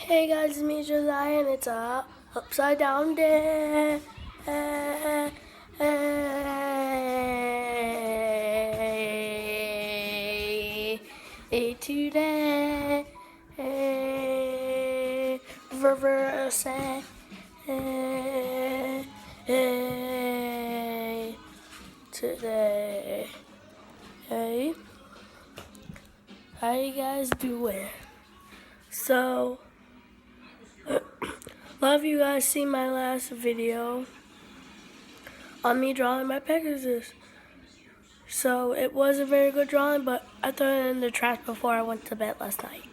Hey guys, it's me Josiah and it's a upside down day. Today, reverse. Today, hey, how you guys doing? So, a lot of you guys seen my last video on me drawing my Pegasus. So it was a very good drawing, but I threw it in the trash before I went to bed last night.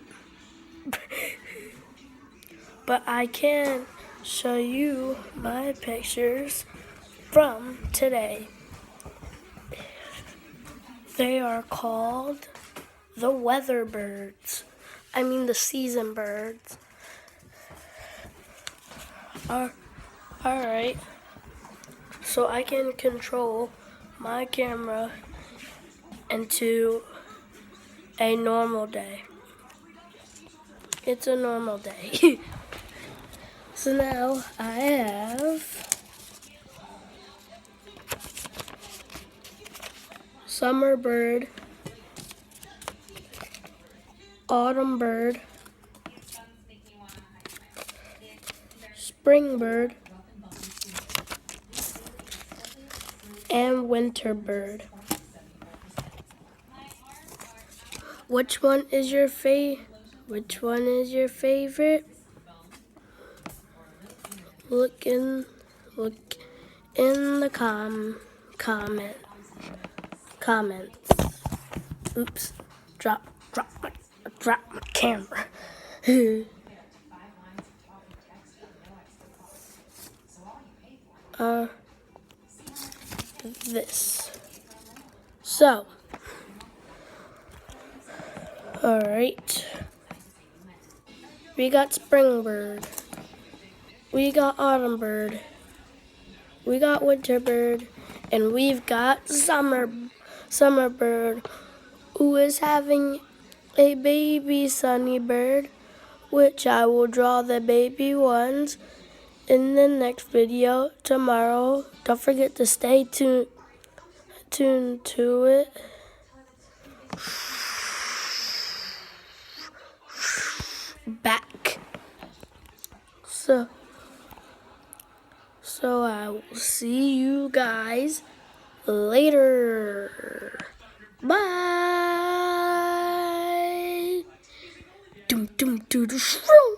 But I can show you my pictures from today. They are called the weather birds. I mean the season birds. Alright. So I can control my camera into a normal day. It's a normal day. So now I have summer bird, autumn bird, spring bird, and winter bird. Which one is your favorite? Look in the comments. Oops, drop my camera. This. So, alright. We got spring bird. We got autumn bird. We got winter bird. And we've got summer bird, who is having a baby sunny bird, which I will draw the baby ones in the next video tomorrow. Don't forget to stay tuned to it. Back. So I will see you guys later. Bye. Doom doom doo doo shroom.